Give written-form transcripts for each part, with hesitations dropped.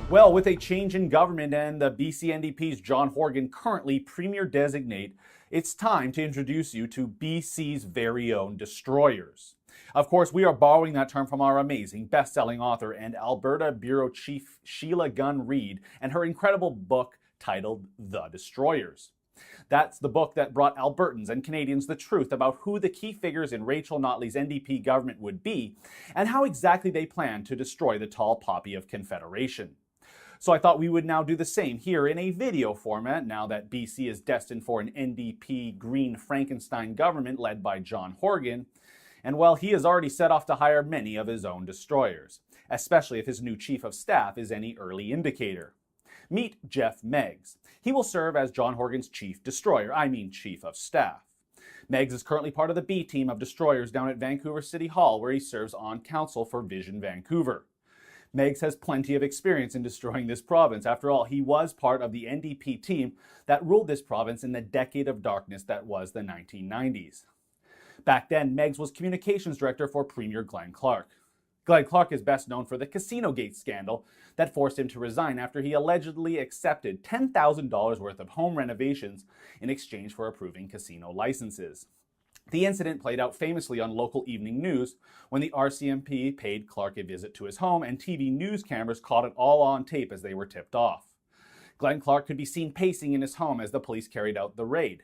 Well, with a change in government and the BC NDP's John Horgan currently Premier Designate, it's time to introduce you to BC's very own destroyers. Of course, we are borrowing that term from our amazing best-selling author and Alberta Bureau Chief Sheila Gunn Reid and her incredible book titled The Destroyers. That's the book that brought Albertans and Canadians the truth about who the key figures in Rachel Notley's NDP government would be and how exactly they plan to destroy the tall poppy of Confederation. So I thought we would now do the same here in a video format now that BC is destined for an NDP Green Frankenstein government led by John Horgan. And well, he has already set off to hire many of his own destroyers, especially if his new chief of staff is any early indicator. Meet Geoff Meggs. He will serve as John Horgan's chief of staff. Meggs is currently part of the B team of destroyers down at Vancouver City Hall, where he serves on council for Vision Vancouver. Meggs has plenty of experience in destroying this province. After all, he was part of the NDP team that ruled this province in the decade of darkness that was the 1990s. Back then, Meggs was communications director for Premier Glenn Clark. Glenn Clark is best known for the Casino Gate scandal that forced him to resign after he allegedly accepted $10,000 worth of home renovations in exchange for approving casino licenses. The incident played out famously on local evening news when the RCMP paid Clark a visit to his home and TV news cameras caught it all on tape as they were tipped off. Glenn Clark could be seen pacing in his home as the police carried out the raid.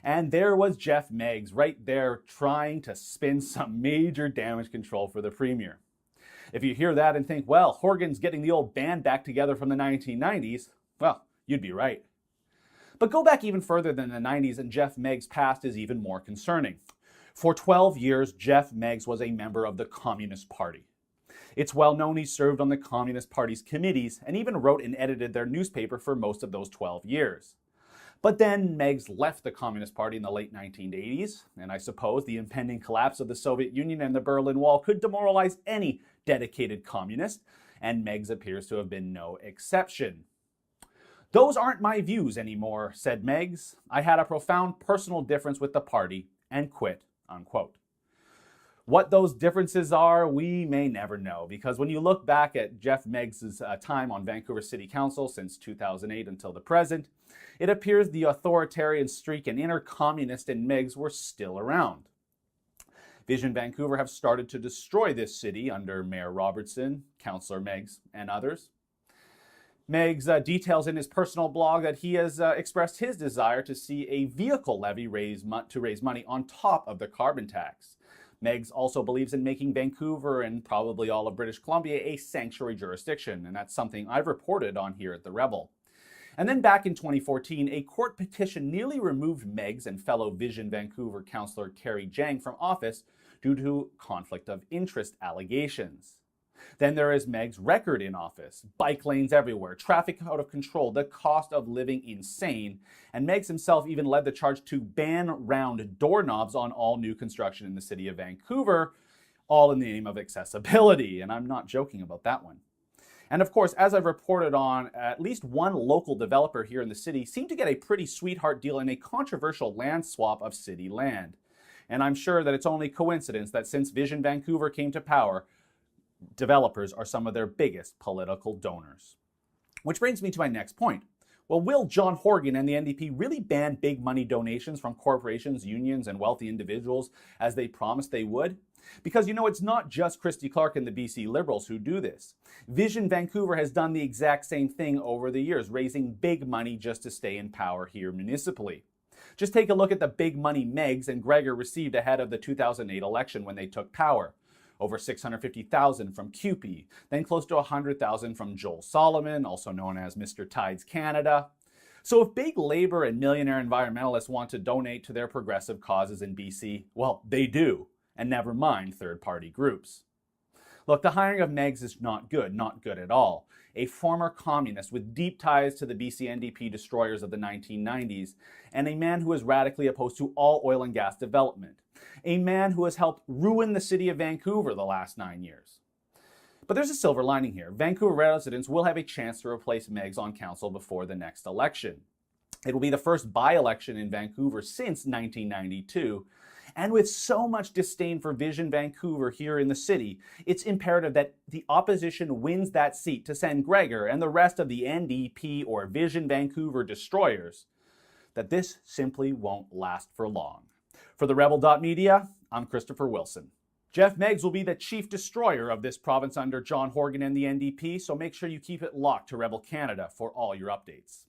And there was Geoff Meggs right there trying to spin some major damage control for the Premier. If you hear that and think, well, Horgan's getting the old band back together from the 1990s, well, you'd be right. But go back even further than the 90s and Geoff Meggs' past is even more concerning. For 12 years, Geoff Meggs was a member of the Communist Party. It's well known he served on the Communist Party's committees and even wrote and edited their newspaper for most of those 12 years. But then Meggs left the Communist Party in the late 1980s, and I suppose the impending collapse of the Soviet Union and the Berlin Wall could demoralize any dedicated communist, and Meggs appears to have been no exception. "Those aren't my views anymore," said Meggs. "I had a profound personal difference with the party and quit," unquote. What those differences are, we may never know, because when you look back at Geoff Meggs' time on Vancouver City Council since 2008 until the present, it appears the authoritarian streak and inner communist in Meggs were still around. Vision Vancouver have started to destroy this city under Mayor Robertson, Councillor Meggs, and others. Meggs details in his personal blog that he has expressed his desire to see a vehicle levy to raise money on top of the carbon tax. Meggs also believes in making Vancouver and probably all of British Columbia a sanctuary jurisdiction, and that's something I've reported on here at The Rebel. And then back in 2014, a court petition nearly removed Meggs and fellow Vision Vancouver councillor Carrie Jang from office due to conflict of interest allegations. Then there is Meggs' record in office. Bike lanes everywhere, traffic out of control, the cost of living insane. And Meggs himself even led the charge to ban round doorknobs on all new construction in the city of Vancouver, all in the name of accessibility. And I'm not joking about that one. And of course, as I've reported on, at least one local developer here in the city seemed to get a pretty sweetheart deal in a controversial land swap of city land. And I'm sure that it's only coincidence that since Vision Vancouver came to power, developers are some of their biggest political donors. Which brings me to my next point. Well, will John Horgan and the NDP really ban big money donations from corporations, unions, and wealthy individuals as they promised they would? Because it's not just Christy Clark and the BC Liberals who do this. Vision Vancouver has done the exact same thing over the years, raising big money just to stay in power here municipally. Just take a look at the big money Meggs and Gregor received ahead of the 2008 election when they took power. Over $650,000 from CUPE, then close to $100,000 from Joel Solomon, also known as Mr. Tides Canada. So if big labor and millionaire environmentalists want to donate to their progressive causes in BC, well, they do, and never mind third-party groups. Look, the hiring of Meggs is not good at all. A former communist with deep ties to the BC NDP destroyers of the 1990s, and a man who is radically opposed to all oil and gas development. A man who has helped ruin the city of Vancouver the last 9 years. But there's a silver lining here. Vancouver residents will have a chance to replace Meggs on council before the next election. It will be the first by-election in Vancouver since 1992, And with so much disdain for Vision Vancouver here in the city, it's imperative that the opposition wins that seat to send Gregor and the rest of the NDP or Vision Vancouver destroyers, that this simply won't last for long. For the Rebel.media, I'm Christopher Wilson. Geoff Meggs will be the chief destroyer of this province under John Horgan and the NDP, so make sure you keep it locked to Rebel Canada for all your updates.